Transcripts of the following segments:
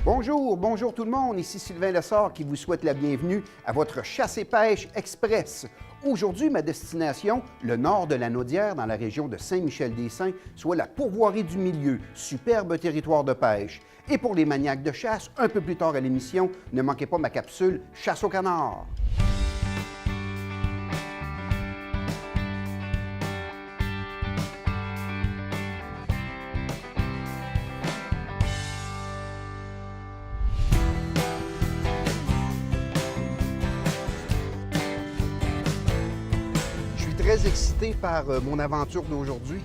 Bonjour, bonjour tout le monde, ici Sylvain Lessard qui vous souhaite la bienvenue à votre chasse et pêche express. Aujourd'hui, ma destination, le nord de la Naudière, dans la région de Saint-Michel-des-Saints, soit la pourvoirie du Milieu, superbe territoire de pêche. Et pour les maniaques de chasse, un peu plus tard à l'émission, ne manquez pas ma capsule Chasse au canard. Très excité par mon aventure d'aujourd'hui.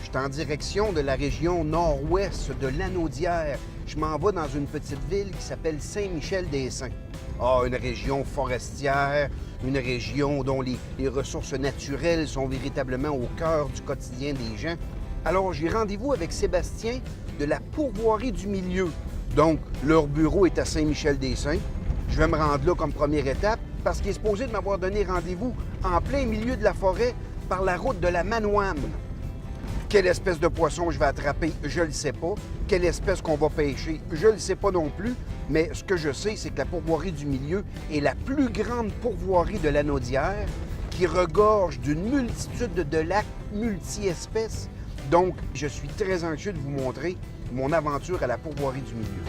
Je suis en direction de la région nord-ouest de la Naudière. Je m'en vais dans une petite ville qui s'appelle Saint-Michel-des-Saints. Ah, une région forestière, une région dont les ressources naturelles sont véritablement au cœur du quotidien des gens. Alors, j'ai rendez-vous avec Sébastien de la pourvoirie du Milieu. Donc, leur bureau est à Saint-Michel-des-Saints. Je vais me rendre là comme première étape parce qu'il est supposé de m'avoir donné rendez-vous en plein milieu de la forêt par la route de la Manoine. Quelle espèce de poisson je vais attraper, je ne le sais pas. Quelle espèce qu'on va pêcher, je ne le sais pas non plus. Mais ce que je sais, c'est que la pourvoirie du Milieu est la plus grande pourvoirie de la Naudière qui regorge d'une multitude de lacs multi-espèces. Donc, je suis très anxieux de vous montrer mon aventure à la pourvoirie du Milieu.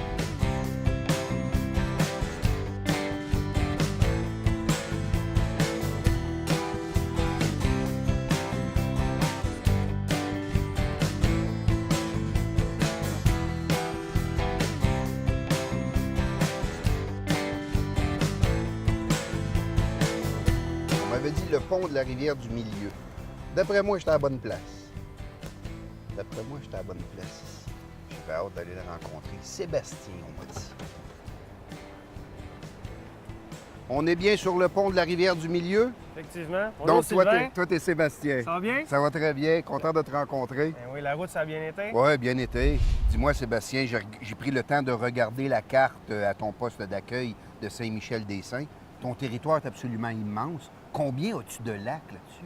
On m'avait dit le pont de la rivière du Milieu. D'après moi, j'étais à la bonne place. D'après moi, j'étais à la bonne place ici. J'ai hâte d'aller le rencontrer. Sébastien, on m'a dit. On est bien sur le pont de la rivière du Milieu? Effectivement. Bonjour, Donc, Sylvain. toi, t'es Sébastien. Ça va bien? Ça va très bien. Content de te rencontrer. Ben oui, la route, ça a bien été. Oui, bien été. Dis-moi, Sébastien, j'ai pris le temps de regarder la carte à ton poste d'accueil de Saint-Michel-des-Saints. Ton territoire est absolument immense. Combien as-tu de lacs là-dessus?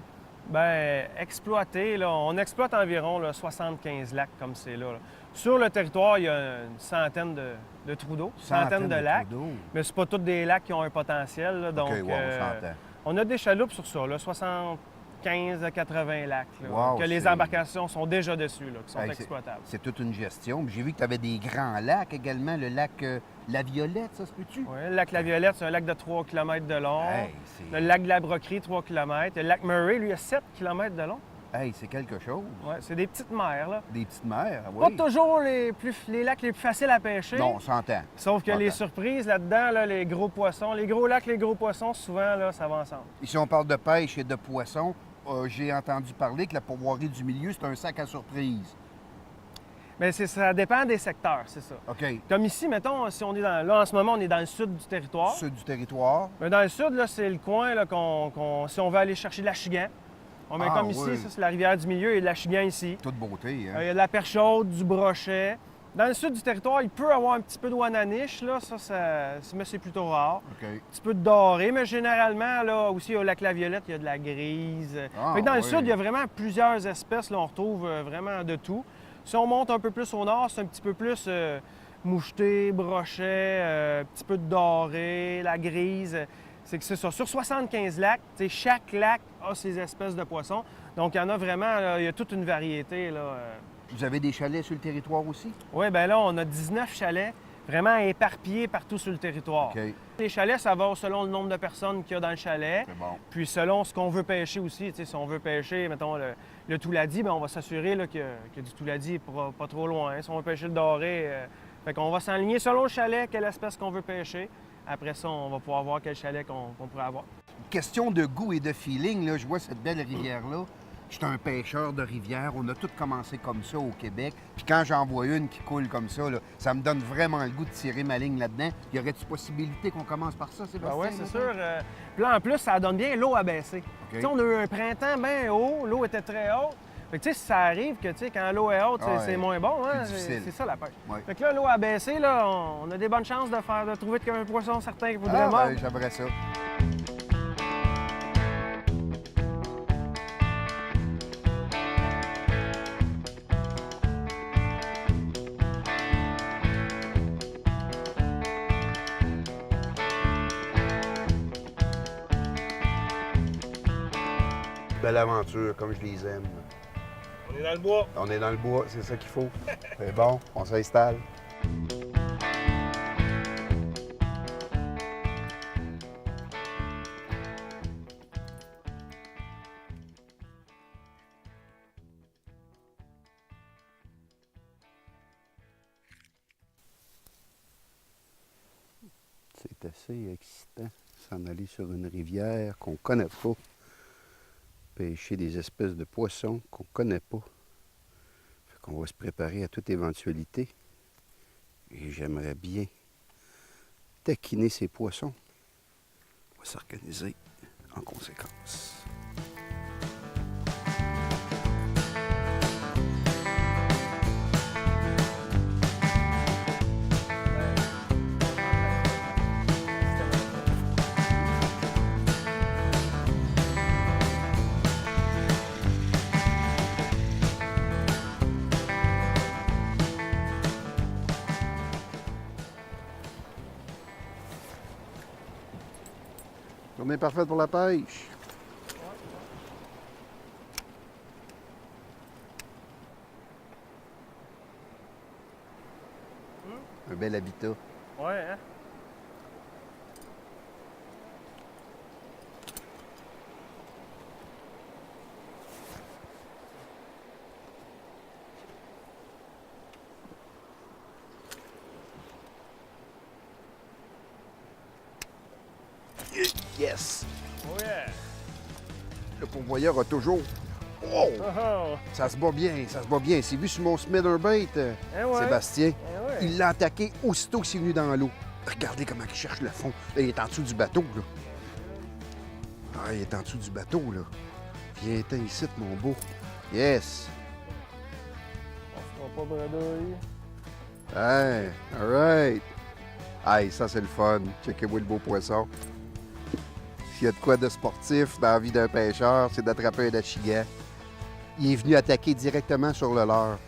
Bien, exploité, là, on exploite environ là, 75 lacs comme c'est là. Sur le territoire, il y a une centaine de trous d'eau, centaine de lacs. Mais c'est pas tous des lacs qui ont un potentiel. Là, donc, OK, wow, on s'entend. on a des chaloupes sur ça, là, 75 à 80 lacs, là, Wow, que les c'est- embarcations sont déjà dessus, là, qui sont Hey, exploitables. C'est toute une gestion. Puis j'ai vu que tu avais des grands lacs également. Le lac La Violette, ça se peut-tu? Oui, le lac La Violette, c'est un lac de 3 km de long. Hey, c'est Le lac de la Broquerie, 3 km. Le lac Murray, lui, a 7 km de long. hey, c'est quelque chose. Ouais, c'est des petites mers, là. Des petites mers, Pas oui. toujours les lacs les plus faciles à pêcher. Non, on s'entend. Sauf que J'entends. les surprises là-dedans, là, les gros poissons, les gros lacs, les gros poissons, souvent, là, ça va ensemble. Ici, on parle de pêche et de poissons. J'ai entendu parler que la pourvoirie du Milieu, c'est un sac à surprise. Mais ça dépend des secteurs, c'est ça. OK. Comme ici, mettons, si on est là, en ce moment, on est dans le sud du territoire. Sud du territoire. Mais dans le sud, là, c'est le coin, là, si on veut aller chercher de l'achigan. On met Ah, comme ici, oui. ça, c'est la rivière du Milieu et de l'achigan ici. Toute beauté, Il hein? y a de la perche chaude, du brochet. Dans le sud du territoire, il peut y avoir un petit peu de wananiche, là, mais c'est plutôt rare. OK. Un petit peu de doré, mais généralement, là, aussi au lac La Violette, il y a de la grise. Ah, Fait que dans le oui. sud, il y a vraiment plusieurs espèces. Là, on retrouve vraiment de tout. Si on monte un peu plus au nord, c'est un petit peu plus moucheté, brochet, un petit peu de doré, la grise. C'est que c'est ça. Sur 75 lacs, chaque lac a ses espèces de poissons. Donc, il y en a vraiment, là, il y a toute une variété. Là. Vous avez des chalets sur le territoire aussi? Oui, bien là, on a 19 chalets vraiment éparpillés partout sur le territoire. OK. Les chalets, ça va selon le nombre de personnes qu'il y a dans le chalet. C'est bon. Puis selon ce qu'on veut pêcher aussi. Tu sais, si on veut pêcher, mettons, le touladi, bien, on va s'assurer là, qu'il y a du touladi pas trop loin. Si on veut pêcher le doré, fait qu'on va s'enligner selon le chalet, quelle espèce qu'on veut pêcher. Après ça, on va pouvoir voir quel chalet qu'on pourrait avoir. Question de goût et de feeling, là, je vois cette belle rivière-là. Je suis un pêcheur de rivière. On a tous commencé comme ça au Québec. Puis quand j'en vois une qui coule comme ça, là, ça me donne vraiment le goût de tirer ma ligne là-dedans. Y aurait-il possibilité qu'on commence par ça, Sébastien? Oui, c'est sûr. Puis là, en plus, ça donne bien, l'eau a baissé. Tu sais, on a eu un printemps bien haut, l'eau était très haute. Fait que, tu sais, si ça arrive que, tu sais, quand l'eau est haute, Ouais, c'est moins bon, hein? plus difficile. C'est ça la pêche. Ouais. Fait que là, l'eau a baissé, là, on a des bonnes chances de trouver un poisson certain qui voudrait Ah, mordre. ben, j'aimerais ça. belle aventure, comme je les aime. On est dans le bois. On est dans le bois, c'est ça qu'il faut. C'est bon, on s'installe. C'est assez excitant s'en aller sur une rivière qu'on connaît pas, pêcher des espèces de poissons qu'on connaît pas. Fait qu'on va se préparer à toute éventualité. Et j'aimerais bien taquiner ces poissons. On va s'organiser en conséquence. Journée parfaite pour la pêche. Un bel habitat. Ouais, hein? Yes! Oh yeah! Le pourvoyeur a toujours... Oh! Oh, oh. Ça se bat bien, ça se bat bien. C'est vu sur mon spinnerbait, Eh ouais. Sébastien. Eh ouais. Il l'a attaqué aussitôt qu'il s'est venu dans l'eau. Regardez comment il cherche le fond. Là, il est en dessous du bateau, là. Ah, il est en dessous du bateau, là. Viens-t'en ici, mon beau. Yes! On se fera pas bredouille. Hey, all right. Hey, ça, c'est le fun. Checkez-moi le beau poisson. S'il y a de quoi de sportif dans la vie d'un pêcheur, c'est d'attraper un achigan. Il est venu attaquer directement sur le leurre.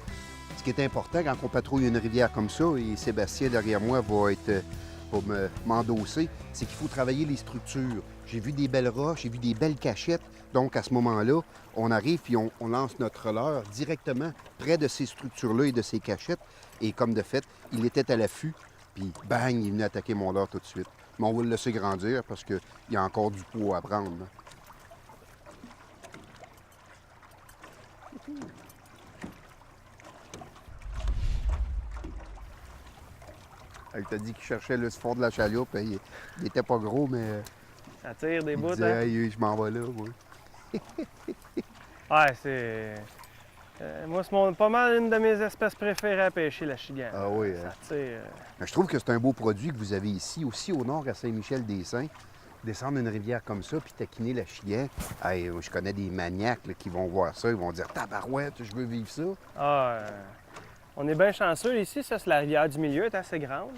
Ce qui est important quand on patrouille une rivière comme ça, et Sébastien derrière moi va m'endosser, c'est qu'il faut travailler les structures. J'ai vu des belles roches, j'ai vu des belles cachettes. Donc, à ce moment-là, on arrive puis on lance notre leurre directement près de ces structures-là et de ces cachettes. Et comme de fait, il était à l'affût, puis bang, il est venu attaquer mon leurre tout de suite. Mais on va le laisser grandir parce qu'il y a encore du poids à prendre. Il t'a dit qu'il cherchait le fond de la chaloupe. Il était pas gros, mais Ça tire des il bouts, disait hein? hey, je m'en vais là, moi. Ouais, c'est. Moi, c'est pas mal une de mes espèces préférées à pêcher, la chigan. Ah oui, Ça hein? tire. Je trouve que c'est un beau produit que vous avez ici, aussi au nord à Saint-Michel-des-Saints. Descendre une rivière comme ça, puis taquiner la chigan. Hey, je connais des maniaques là, qui vont voir ça, ils vont dire « Tabarouette, je veux vivre ça! » Ah, on est bien chanceux ici. Ça, c'est la rivière du milieu, elle est assez grande.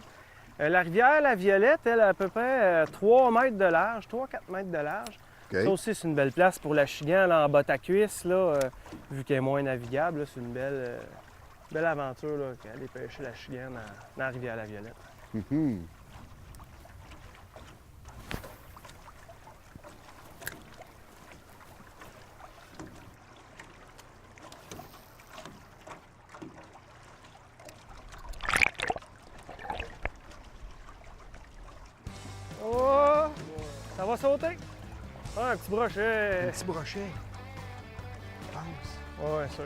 La rivière La Violette, elle a à peu près 3 mètres de large, 3-4 mètres de large. OK? Ça aussi, c'est une belle place pour la chigan, là, en botte à cuisse, là, vu qu'elle est moins navigable. là, c'est une belle aventure, là, d'aller pêcher la chigan dans la rivière La Violette. Mhm. Oh! Ça va sauter? Ah, un petit Un brochet. petit brochet. Je pense. Ouais, sûr.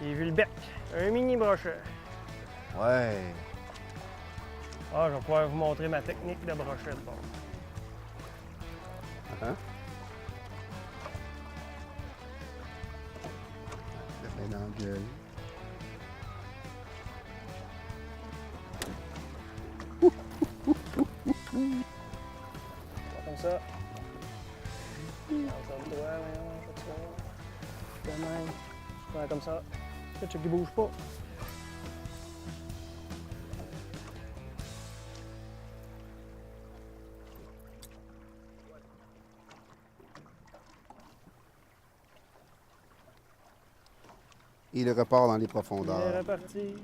J'ai vu le bec. Un mini brochet. Ouais. Ah, je vais pouvoir vous montrer ma technique de brochet de bord. Hein? Le mets dans la gueule. Comme ça. Ensemble-toi, voyons, fais ça. De même. Ouais, comme ça. Le check, il bouge pas. Et il repart dans les Il est profondeurs. reparti.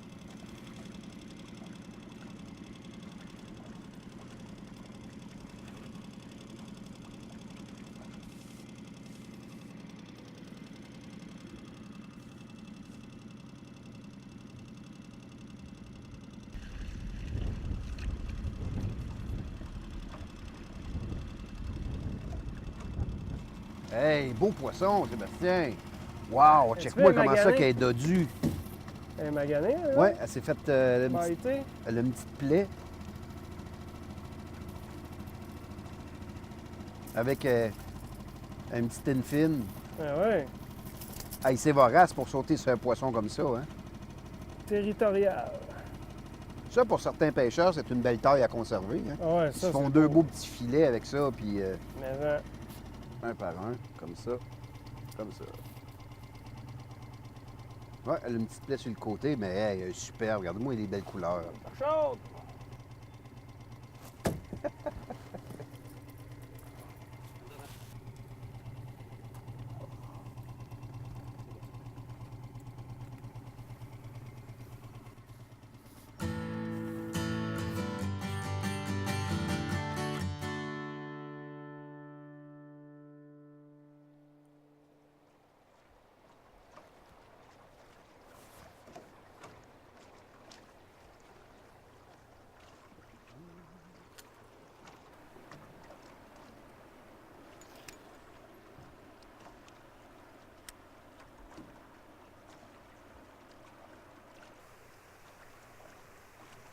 Hey, beau poisson, Sébastien. Wow, Est-ce check-moi que comment ça magané? qu'elle est dodue. Elle est maganée, là? Ouais, elle s'est faite Bâtée. elle a une petite plaie. Avec une petite infine. Ah ouais. Hey, c'est vorace pour sauter sur un poisson comme ça, hein? Territorial. Ça, pour certains pêcheurs, c'est une belle taille à conserver. Hein? Ah ouais, Ils ça, se font c'est deux beau. beaux petits filets avec ça, puis Mais un par un, comme ça. Comme ça. Ouais, elle a une petite plaie sur le côté, mais hey, elle est superbe. Regarde-moi les belles couleurs. chaude.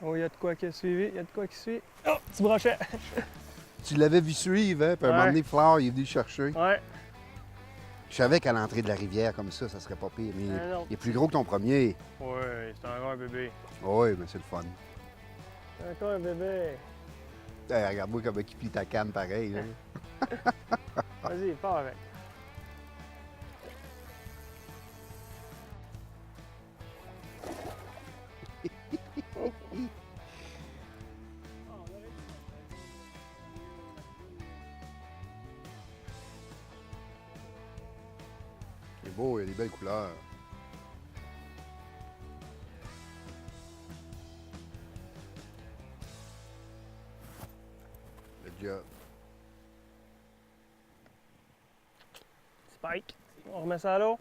Oh, il y a de quoi qui a suivi, il y a de quoi qui suit. Oh, petit brochet. Tu l'avais vu suivre, hein? Puis à un moment donné, Flore, il est venu le chercher. Ouais. Je savais qu'à l'entrée de la rivière, comme ça serait pas pire. Mais Ah non. il est plus gros que ton premier. Ouais, c'est encore un bébé. Oui, mais c'est le fun. C'est encore un bébé. Hey, regarde-moi comment il plie ta canne pareil. Là. Vas-y, pars avec. Il est beau, il a des belles couleurs. Le job. Spike. On remet ça à l'eau.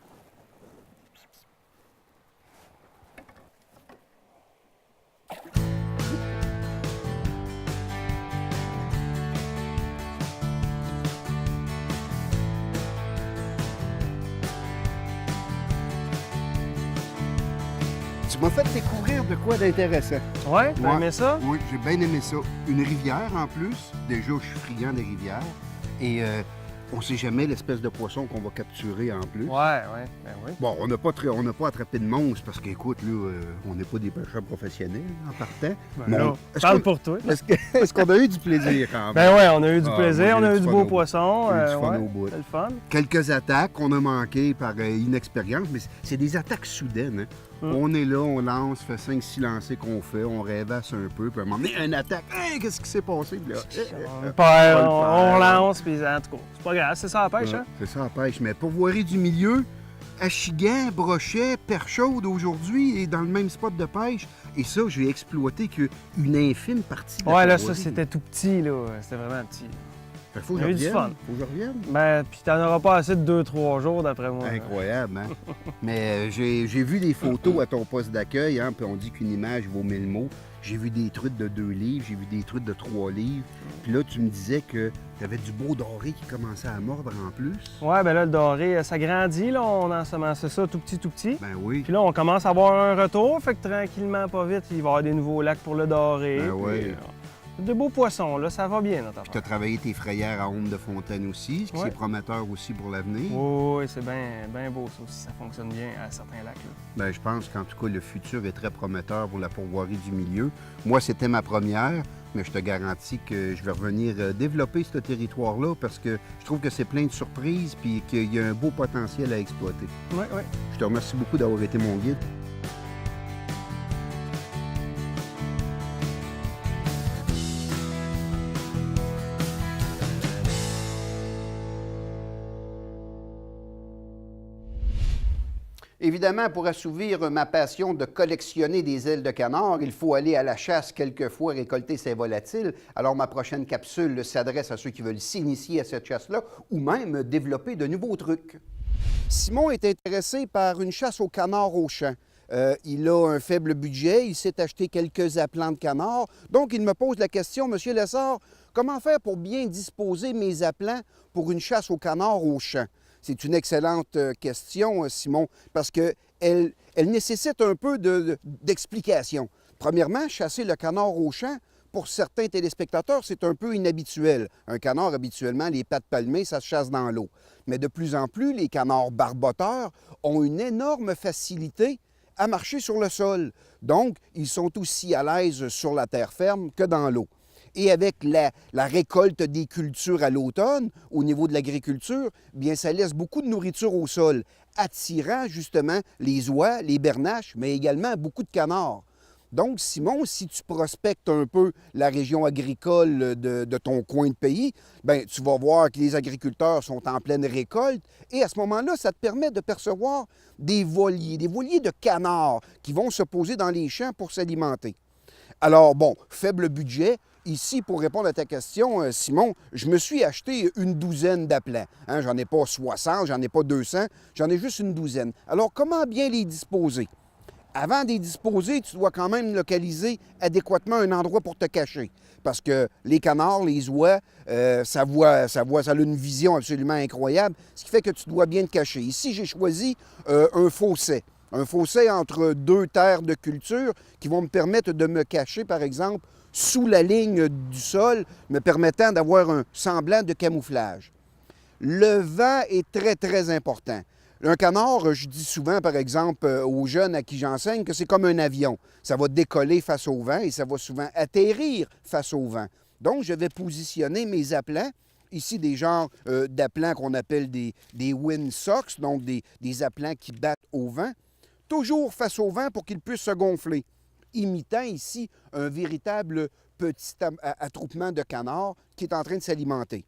Tu m'as fait découvrir de quoi d'intéressant. Ouais, t'as Ouais. aimé ça? Oui, j'ai bien aimé ça. Une rivière en plus. Déjà, je suis friand des rivières. Et on sait jamais l'espèce de poisson qu'on va capturer en plus. Ouais, ben oui. Bon, on n'a pas attrapé de monstre parce qu'écoute, là, on n'est pas des pêcheurs professionnels en partant. Ben Mais là, est-ce parle qu'on- pour toi. Est-ce qu'on a eu du plaisir quand même? Ben ouais, on a eu du Ah, plaisir, moi, j'ai on a eu eu du du fun beau au- poisson. j'ai eu du fun ouais, au bout. c'est le fun. Quelques attaques qu'on a manquées par inexpérience, mais c'est des attaques soudaines. Hein? On est là, on lance, fait 5-6 lancers qu'on fait, on rêvasse un peu, puis à un moment donné, une attaque. Hey, qu'est-ce qui s'est passé? Puis là, On, Pas le on faire. lance, puis en tout cas, c'est pas grave, c'est ça la pêche, ouais, hein? c'est ça la pêche. Mais pourvoirie du milieu, achigan, brochet, perche chaude aujourd'hui et dans le même spot de pêche. Et ça, j'ai exploité qu'une infime partie de la Ouais, là, ça, pourvoirie. c'était tout petit, là. C'était vraiment petit. Fait qu'il faut que on a je eu du revienne. fun. Faut que je revienne. Ben, puis t'en auras pas assez de 2-3 jours, d'après moi. Incroyable, hein? Mais j'ai vu des photos à ton poste d'accueil, hein, puis on dit qu'une image vaut 1000 mots. J'ai vu des truites de 2 livres, j'ai vu des truites de 3 livres. Puis là, tu me disais que tu avais du beau doré qui commençait à mordre en plus. Ouais, ben là, le doré, ça grandit, là. On ensemençait ça tout petit, tout petit. Ben oui. Puis là, on commence à avoir un retour, fait que tranquillement, pas vite, il va y avoir des nouveaux lacs pour le doré. Ben puis, ouais. de beaux poissons, là, ça va bien, notre Puis tu as affaire. travaillé tes frayères à Ombre de Fontaine aussi, ce qui Ouais. c'est prometteur aussi pour l'avenir. Oui, c'est bien beau, ça aussi. Ça fonctionne bien à certains lacs, là. Ben, je pense qu'en tout cas, le futur est très prometteur pour la pourvoirie du milieu. Moi, c'était ma première, mais je te garantis que je vais revenir développer ce territoire-là parce que je trouve que c'est plein de surprises puis qu'il y a un beau potentiel à exploiter. Oui. Je te remercie beaucoup d'avoir été mon guide. Évidemment, pour assouvir ma passion de collectionner des ailes de canard, il faut aller à la chasse quelquefois récolter ces volatiles. Alors, ma prochaine capsule s'adresse à ceux qui veulent s'initier à cette chasse-là ou même développer de nouveaux trucs. Simon est intéressé par une chasse au canard au champ. il a un faible budget, il s'est acheté quelques appelants de canard. Donc, il me pose la question, Monsieur Lessard, comment faire pour bien disposer mes appelants pour une chasse au canard au champ? C'est une excellente question, Simon, parce qu'elle nécessite un peu d'explication. Premièrement, chasser le canard au champ, pour certains téléspectateurs, c'est un peu inhabituel. Un canard, habituellement, les pattes palmées, ça se chasse dans l'eau. Mais de plus en plus, les canards barboteurs ont une énorme facilité à marcher sur le sol. Donc, ils sont aussi à l'aise sur la terre ferme que dans l'eau. Et avec la récolte des cultures à l'automne, au niveau de l'agriculture, bien, ça laisse beaucoup de nourriture au sol, attirant justement les oies, les bernaches, mais également beaucoup de canards. Donc, Simon, si tu prospectes un peu la région agricole de ton coin de pays, bien, tu vas voir que les agriculteurs sont en pleine récolte et à ce moment-là, ça te permet de percevoir des voliers de canards qui vont se poser dans les champs pour s'alimenter. Alors, bon, faible budget. Ici, pour répondre à ta question, Simon, je me suis acheté une douzaine d'appelants. Hein, j'en ai pas 60, j'en ai pas 200, j'en ai juste une douzaine. Alors, comment bien les disposer? Avant de les disposer, tu dois quand même localiser adéquatement un endroit pour te cacher. Parce que les canards, les oies, ça a une vision absolument incroyable, ce qui fait que tu dois bien te cacher. Ici, j'ai choisi un fossé. Un fossé entre deux terres de culture qui vont me permettre de me cacher, par exemple, sous la ligne du sol, me permettant d'avoir un semblant de camouflage. Le vent est très, très important. Un canard, je dis souvent, par exemple, aux jeunes à qui j'enseigne que c'est comme un avion. Ça va décoller face au vent et ça va souvent atterrir face au vent. Donc, je vais positionner mes appelants, ici des genres d'appelants qu'on appelle des windsocks, donc des appelants qui battent au vent, toujours face au vent pour qu'ils puissent se gonfler, imitant ici un véritable petit attroupement de canards qui est en train de s'alimenter.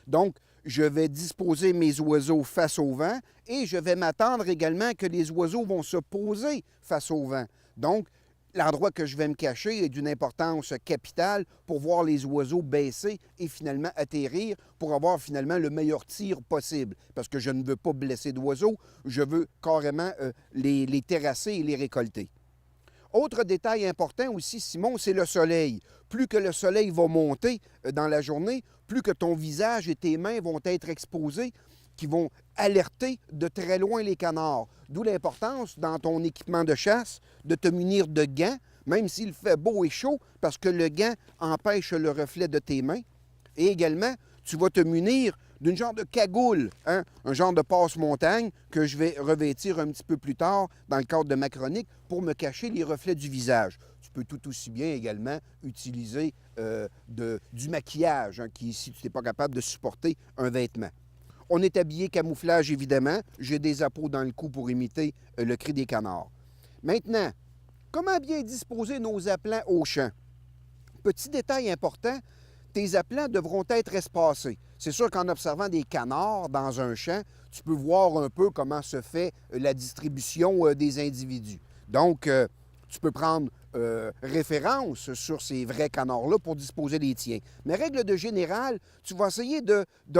Donc, je vais disposer mes oiseaux face au vent et je vais m'attendre également que les oiseaux vont se poser face au vent. Donc, l'endroit que je vais me cacher est d'une importance capitale pour voir les oiseaux baisser et finalement atterrir pour avoir finalement le meilleur tir possible. Parce que je ne veux pas blesser d'oiseaux, je veux carrément les terrasser et les récolter. Autre détail important aussi, Simon, c'est le soleil. Plus que le soleil va monter dans la journée, plus que ton visage et tes mains vont être exposés, qui vont alerter de très loin les canards. D'où l'importance, dans ton équipement de chasse, de te munir de gants, même s'il fait beau et chaud, parce que le gant empêche le reflet de tes mains. Et également, tu vas te munir d'une genre de cagoule, hein? Un genre de passe-montagne que je vais revêtir un petit peu plus tard dans le cadre de ma chronique pour me cacher les reflets du visage. Tu peux tout aussi bien également utiliser du maquillage, hein, si tu n'es pas capable de supporter un vêtement. On est habillé camouflage, évidemment. J'ai des appos dans le cou pour imiter le cri des canards. Maintenant, comment bien disposer nos appelants au champ? Petit détail important, tes appelants devront être espacés. C'est sûr qu'en observant des canards dans un champ, tu peux voir un peu comment se fait la distribution des individus. Donc, tu peux prendre référence sur ces vrais canards-là pour disposer des tiens. Mais règle de générale, tu vas essayer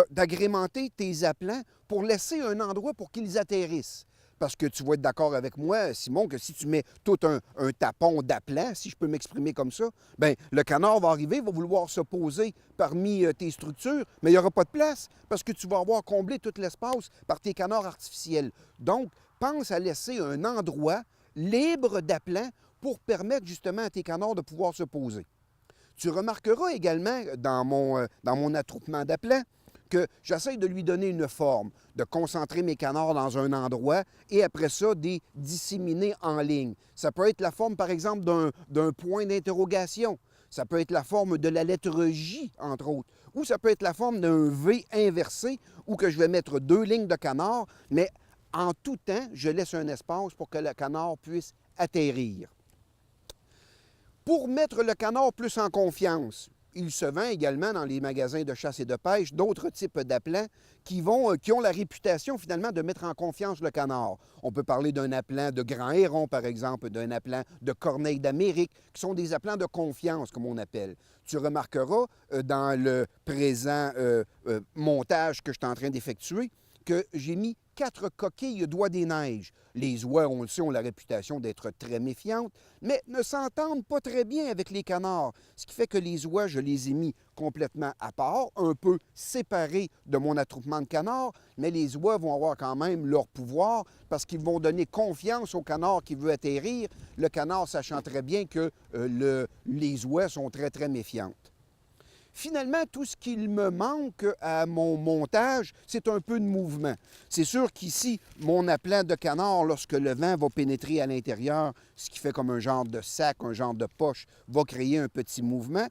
d'agrémenter tes appelants pour laisser un endroit pour qu'ils atterrissent. Parce que tu vas être d'accord avec moi, Simon, que si tu mets tout un tapon d'appelants, si je peux m'exprimer comme ça, bien, le canard va arriver, va vouloir se poser parmi tes structures, mais il n'y aura pas de place parce que tu vas avoir comblé tout l'espace par tes canards artificiels. Donc, pense à laisser un endroit libre d'appelants pour permettre justement à tes canards de pouvoir se poser. Tu remarqueras également dans mon attroupement d'appelants que j'essaie de lui donner une forme, de concentrer mes canards dans un endroit et après ça, de disséminer en ligne. Ça peut être la forme, par exemple, d'un point d'interrogation. Ça peut être la forme de la lettre J, entre autres. Ou ça peut être la forme d'un V inversé où que je vais mettre deux lignes de canards, mais en tout temps, je laisse un espace pour que le canard puisse atterrir. Pour mettre le canard plus en confiance, il se vend également dans les magasins de chasse et de pêche d'autres types d'appelants qui ont la réputation finalement de mettre en confiance le canard. On peut parler d'un appelant de grand héron, par exemple, d'un appelant de corneille d'Amérique, qui sont des appelants de confiance, comme on appelle. Tu remarqueras dans le présent montage que je suis en train d'effectuer que j'ai mis 4 coquilles d'oies des neiges. Les oies, on le sait, ont la réputation d'être très méfiantes, mais ne s'entendent pas très bien avec les canards. Ce qui fait que les oies, je les ai mis complètement à part, un peu séparés de mon attroupement de canards, mais les oies vont avoir quand même leur pouvoir parce qu'ils vont donner confiance au canard qui veut atterrir, le canard sachant très bien que les oies sont très, très méfiantes. Finalement, tout ce qu'il me manque à mon montage, c'est un peu de mouvement. C'est sûr qu'ici, mon appelant de canard, lorsque le vent va pénétrer à l'intérieur, ce qui fait comme un genre de sac, un genre de poche, va créer un petit mouvement.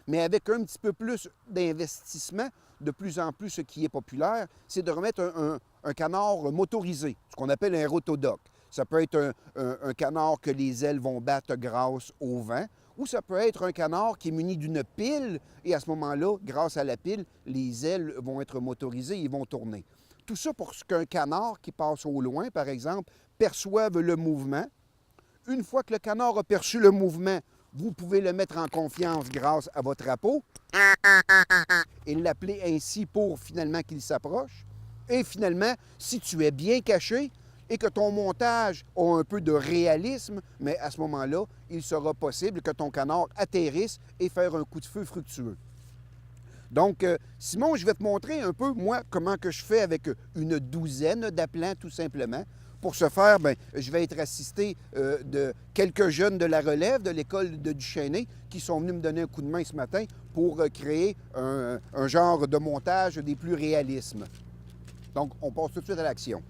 Mais avec un petit peu plus d'investissement, de plus en plus, ce qui est populaire, c'est de remettre un canard motorisé, ce qu'on appelle un rotodoc. Ça peut être un canard que les ailes vont battre grâce au vent, ou ça peut être un canard qui est muni d'une pile, et à ce moment-là, grâce à la pile, les ailes vont être motorisées et vont tourner. Tout ça pour qu'un canard qui passe au loin, par exemple, perçoive le mouvement. Une fois que le canard a perçu le mouvement, vous pouvez le mettre en confiance grâce à votre appôt et l'appeler ainsi pour finalement qu'il s'approche. Et finalement, si tu es bien caché et que ton montage a un peu de réalisme, mais à ce moment-là, il sera possible que ton canard atterrisse et faire un coup de feu fructueux. Donc, Simon, je vais te montrer un peu, moi, comment que je fais avec une douzaine d'appelants, tout simplement. Pour ce faire, bien, je vais être assisté de quelques jeunes de la relève de l'école de Duchesnay qui sont venus me donner un coup de main ce matin pour créer un genre de montage des plus réalismes. Donc, on passe tout de suite à l'action.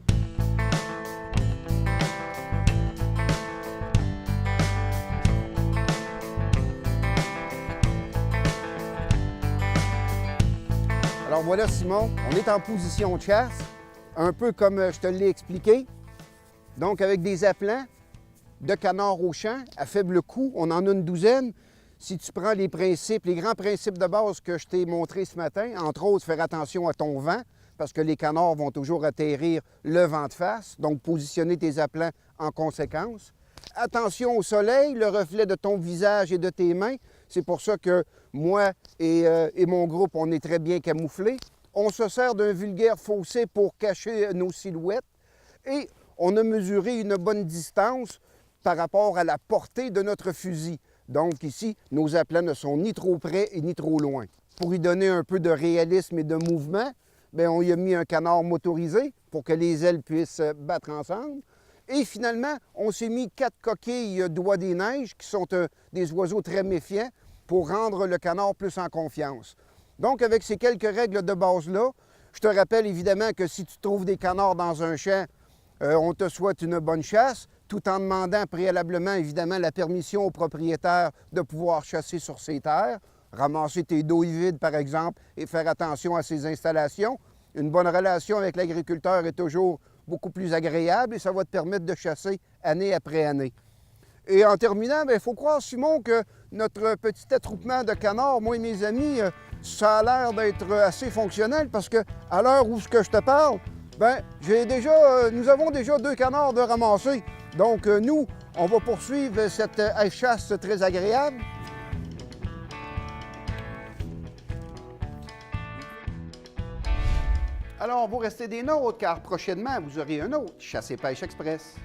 Alors voilà, Simon, on est en position de chasse, un peu comme je te l'ai expliqué. Donc, avec des appelants de canards au champ, à faible coût, on en a une douzaine. Si tu prends les principes, les grands principes de base que je t'ai montrés ce matin, entre autres, faire attention à ton vent, parce que les canards vont toujours atterrir le vent de face, donc positionner tes appelants en conséquence. Attention au soleil, le reflet de ton visage et de tes mains. C'est pour ça que moi et mon groupe, on est très bien camouflés. On se sert d'un vulgaire fossé pour cacher nos silhouettes. Et on a mesuré une bonne distance par rapport à la portée de notre fusil. Donc ici, nos appelants ne sont ni trop près et ni trop loin. Pour y donner un peu de réalisme et de mouvement, bien, on y a mis un canard motorisé pour que les ailes puissent battre ensemble. Et finalement, on s'est mis 4 coquilles d'oies des neiges, qui sont des oiseaux très méfiants, pour rendre le canard plus en confiance. Donc, avec ces quelques règles de base-là, je te rappelle évidemment que si tu trouves des canards dans un champ, on te souhaite une bonne chasse, tout en demandant préalablement, évidemment, la permission au propriétaire de pouvoir chasser sur ses terres, ramasser tes douilles vides, par exemple, et faire attention à ses installations. Une bonne relation avec l'agriculteur est toujours beaucoup plus agréable et ça va te permettre de chasser année après année. Et en terminant, il faut croire, Simon, que notre petit attroupement de canards, moi et mes amis, ça a l'air d'être assez fonctionnel parce qu'à l'heure où je te parle, nous avons déjà 2 canards de ramasser. Donc, nous, on va poursuivre cette chasse très agréable. Alors, vous restez des nôtres, car prochainement, vous aurez un autre Chasse et Pêche Express.